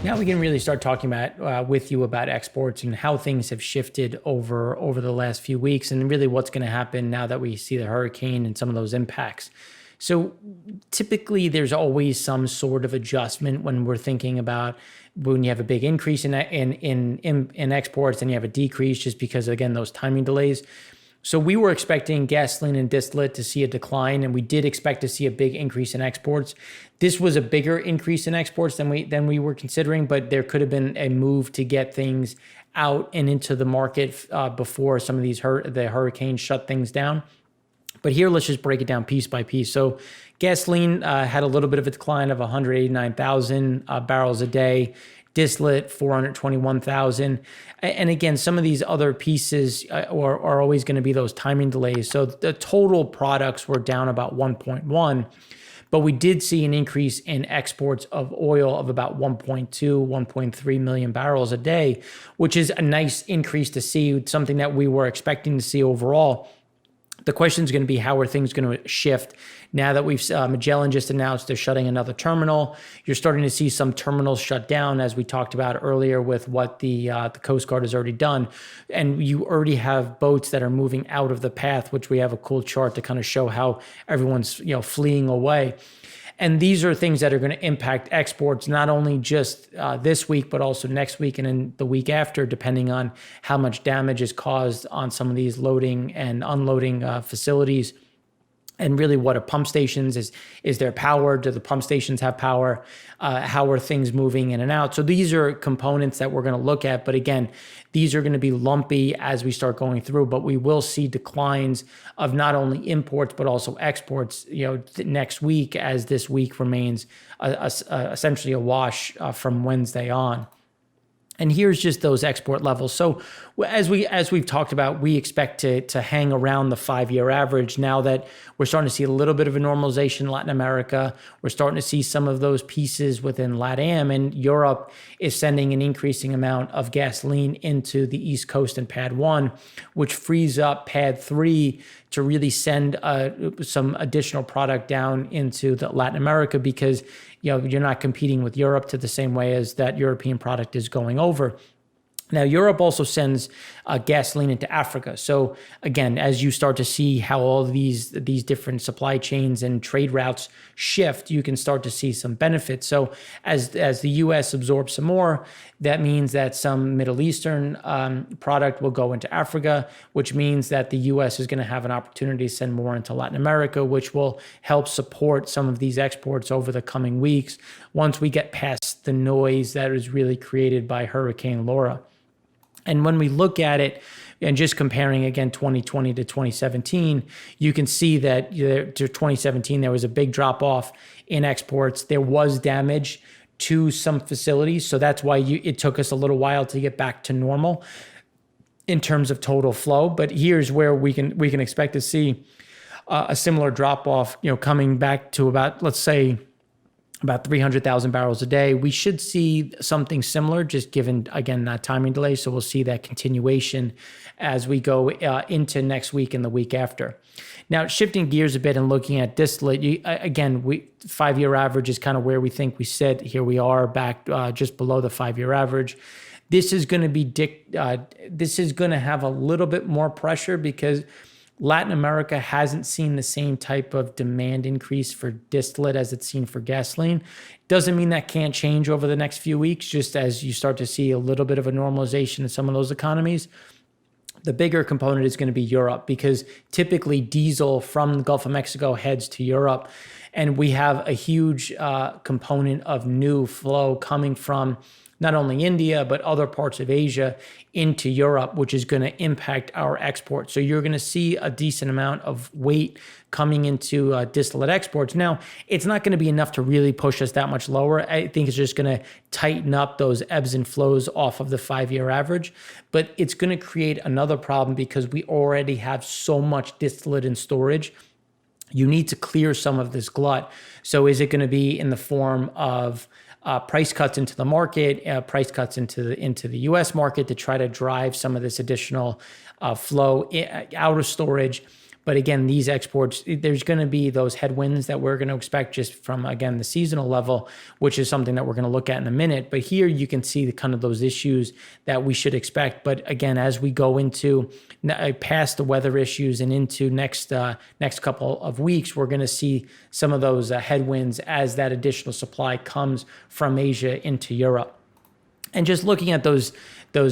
Now we can really start talking about with you about exports and how things have shifted over the last few weeks, and really what's going to happen now that we see the hurricane and some of those impacts. So typically, there's always some sort of adjustment when we're thinking about when you have a big increase in exports and you have a decrease, just because again those timing delays. So we were expecting gasoline and distillate to see a decline, and we did expect to see a big increase in exports. This was a bigger increase in exports than we were considering, but there could have been a move to get things out and into the market before some of the hurricanes shut things down. But here, let's just break it down piece by piece. So gasoline had a little bit of a decline of 189,000 barrels a day. Distillate, 421,000. And again, some of these other pieces are always going to be those timing delays. So the total products were down about 1.1, but we did see an increase in exports of oil of about 1.2, 1.3 million barrels a day, which is a nice increase to see, something that we were expecting to see overall. The question is going to be, how are things going to shift now that Magellan just announced they're shutting another terminal? You're starting to see some terminals shut down, as we talked about earlier with what the Coast Guard has already done. And you already have boats that are moving out of the path, which we have a cool chart to kind of show how everyone's fleeing away. And these are things that are going to impact exports, not only just this week, but also next week and then the week after, depending on how much damage is caused on some of these loading and unloading facilities. And really, what are pump stations? Is there power? Do the pump stations have power? How are things moving in and out? So these are components that we're going to look at. But again, these are going to be lumpy as we start going through. But we will see declines of not only imports but also exports. Next week, as this week remains essentially a wash from Wednesday on. And here's just those export levels. So as we've talked about, we expect to hang around the 5-year average now that we're starting to see a little bit of a normalization in Latin America. We're starting to see some of those pieces within LATAM, and Europe is sending an increasing amount of gasoline into the East Coast and Pad 1, which frees up Pad 3 to really send some additional product down into the Latin America, because you're not competing with Europe to the same way as that European product is going over. Now, Europe also sends gasoline into Africa. So again, as you start to see how all these different supply chains and trade routes shift, you can start to see some benefits. So as the U.S. absorbs some more, that means that some Middle Eastern product will go into Africa, which means that the U.S. is going to have an opportunity to send more into Latin America, which will help support some of these exports over the coming weeks once we get past the noise that is really created by Hurricane Laura. And when we look at it and just comparing again 2020 to 2017, you can see that to 2017, there was a big drop off in exports. There was damage to some facilities. So that's why it took us a little while to get back to normal in terms of total flow. But here's where we can expect to see a similar drop off, coming back to about, let's say, about 300,000 barrels a day. We should see something similar, just given, again, that timing delay. So we'll see that continuation as we go into next week and the week after. Now, shifting gears a bit and looking at distillate, 5-year average is kind of where we think we sit. Here we are back just below the 5-year average. This is going to be this is going to have a little bit more pressure because Latin America hasn't seen the same type of demand increase for distillate as it's seen for gasoline. Doesn't mean that can't change over the next few weeks, just as you start to see a little bit of a normalization in some of those economies. The bigger component is going to be Europe, because typically diesel from the Gulf of Mexico heads to Europe. And we have a huge component of new flow coming from not only India, but other parts of Asia into Europe, which is going to impact our exports. So you're going to see a decent amount of weight coming into distillate exports. Now, it's not going to be enough to really push us that much lower. I think it's just going to tighten up those ebbs and flows off of the 5-year average. But it's going to create another problem because we already have so much distillate in storage. You need to clear some of this glut. So is it going to be in the form of price cuts into the market, price cuts into the U.S. market to try to drive some of this additional flow out of storage? But again, these exports, there's going to be those headwinds that we're going to expect just from, again, the seasonal level, which is something that we're going to look at in a minute. But here you can see the kind of those issues that we should expect. But again, as we go into past the weather issues and into next couple of weeks, we're going to see some of those headwinds as that additional supply comes from Asia into Europe. And just looking at those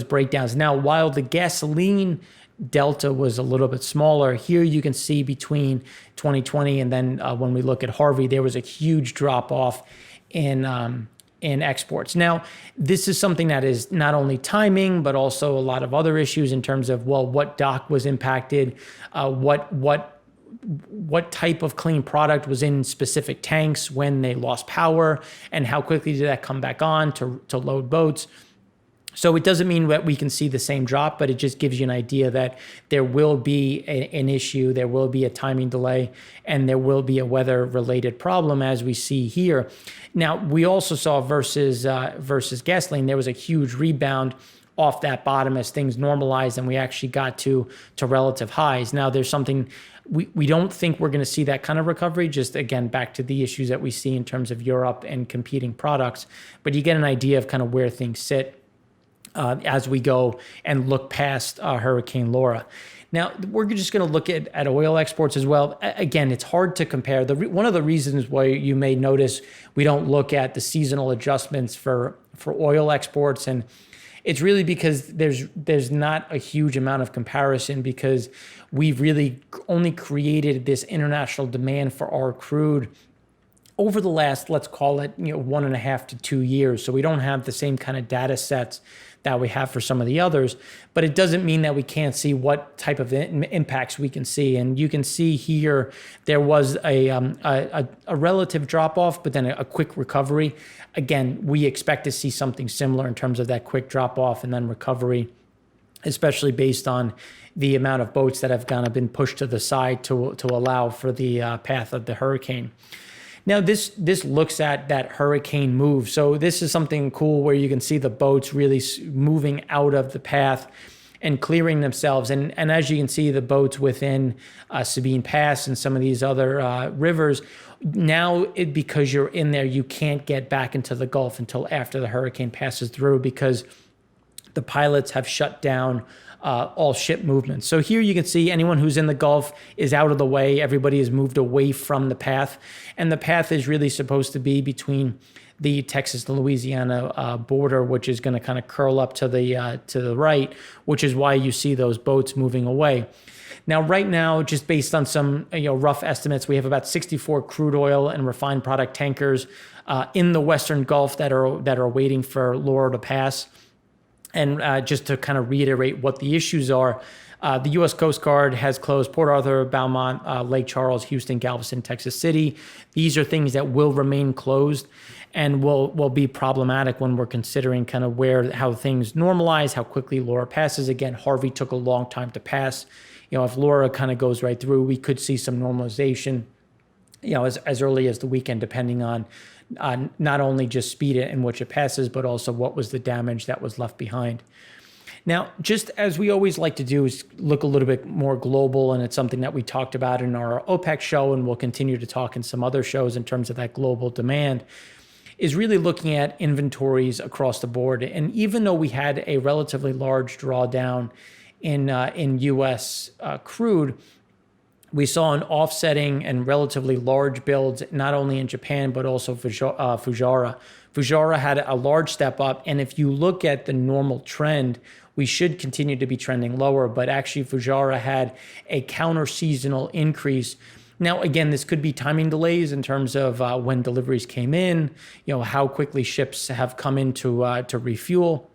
breakdowns. Now, while the gasoline delta was a little bit smaller, here you can see between 2020 and then when we look at Harvey, there was a huge drop off in exports. Now, this is something that is not only timing, but also a lot of other issues in terms of, well, what dock was impacted, what type of clean product was in specific tanks when they lost power, and how quickly did that come back on to load boats. So it doesn't mean that we can see the same drop, but it just gives you an idea that there will be an issue, there will be a timing delay, and there will be a weather-related problem as we see here. Now, we also saw versus gasoline, there was a huge rebound off that bottom as things normalized and we actually got to relative highs. Now, there's something, we don't think we're going to see that kind of recovery, just again, back to the issues that we see in terms of Europe and competing products, but you get an idea of kind of where things sit as we go and look past Hurricane Laura. Now, we're just going to look at oil exports as well. Again, it's hard to compare. One of the reasons why you may notice we don't look at the seasonal adjustments for oil exports, and it's really because there's not a huge amount of comparison, because we've really only created this international demand for our crude over the last, let's call it, 1.5 to 2 years. So we don't have the same kind of data sets that we have for some of the others, but it doesn't mean that we can't see what type of impacts we can see. And you can see here, there was a relative drop off, but then a quick recovery. Again, we expect to see something similar in terms of that quick drop off and then recovery, especially based on the amount of boats that have kind of been pushed to the side to allow for the path of the hurricane. Now, this looks at that hurricane move. So this is something cool where you can see the boats really moving out of the path and clearing themselves. And as you can see, the boats within Sabine Pass and some of these other rivers, now because you're in there, you can't get back into the Gulf until after the hurricane passes through, because the pilots have shut down all ship movements. So here you can see anyone who's in the Gulf is out of the way. Everybody has moved away from the path. And the path is really supposed to be between the Texas and Louisiana border, which is going to kind of curl up to the right, which is why you see those boats moving away. Now, right now, just based on some rough estimates, we have about 64 crude oil and refined product tankers in the Western Gulf that are waiting for Laura to pass. And just to kind of reiterate what the issues are, the U.S. Coast Guard has closed Port Arthur, Beaumont, Lake Charles, Houston, Galveston, Texas City. These are things that will remain closed and will be problematic when we're considering kind of how things normalize, how quickly Laura passes. Again, Harvey took a long time to pass. If Laura kind of goes right through, we could see some normalization, as early as the weekend, depending on not only just speed in which it passes, but also what was the damage that was left behind. Now, just as we always like to do, is look a little bit more global, and it's something that we talked about in our OPEC show, and we'll continue to talk in some other shows in terms of that global demand, is really looking at inventories across the board. And even though we had a relatively large drawdown in U.S. Crude, we saw an offsetting and relatively large builds, not only in Japan, but also Fujairah. Fujairah had a large step up. And if you look at the normal trend, we should continue to be trending lower. But actually, Fujairah had a counter-seasonal increase. Now, again, this could be timing delays in terms of when deliveries came in, how quickly ships have come in to refuel.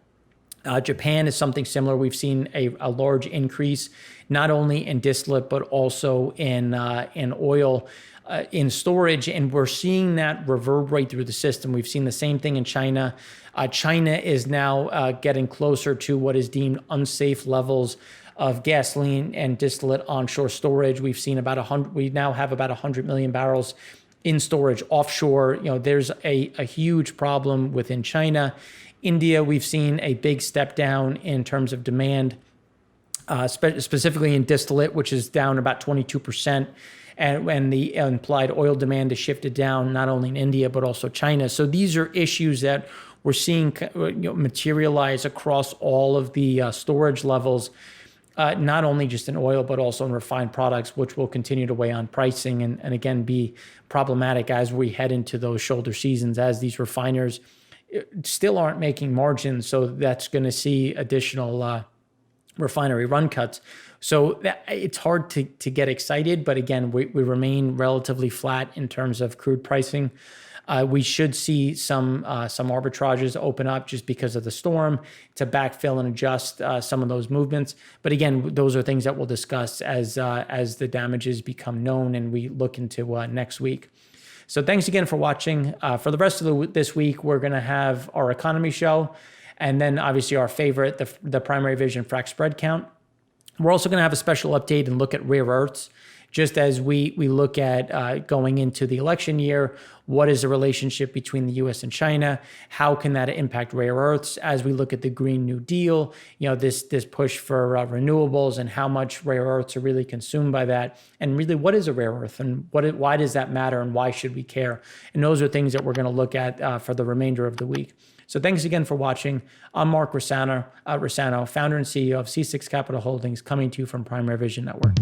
Japan is something similar. We've seen a large increase, not only in distillate, but also in oil in storage. And we're seeing that reverberate through the system. We've seen the same thing in China. China is now getting closer to what is deemed unsafe levels of gasoline and distillate onshore storage. We've seen we now have about 100 million barrels in storage offshore. There's a huge problem within China. India, we've seen a big step down in terms of demand specifically in distillate, which is down about 22%. And the implied oil demand has shifted down not only in India, but also China. So these are issues that we're seeing materialize across all of the storage levels, not only just in oil, but also in refined products, which will continue to weigh on pricing and again, be problematic as we head into those shoulder seasons, as these refiners still aren't making margins. So that's going to see additional refinery run cuts. So it's hard to get excited, but again, we remain relatively flat in terms of crude pricing. We should see some arbitrages open up just because of the storm to backfill and adjust some of those movements. But again, those are things that we'll discuss as the damages become known and we look into next week. So thanks again for watching. For the rest of this week, we're going to have our economy show. And then obviously our favorite, the primary vision Frac Spread Count. We're also going to have a special update and look at rare earths. Just as we look at going into the election year, what is the relationship between the U.S. and China? How can that impact rare earths? As we look at the Green New Deal, this push for renewables and how much rare earths are really consumed by that, and really what is a rare earth and why does that matter and why should we care? And those are things that we're going to look at for the remainder of the week. So thanks again for watching. I'm Mark Rossano, founder and CEO of C6 Capital Holdings, coming to you from Primary Vision Network.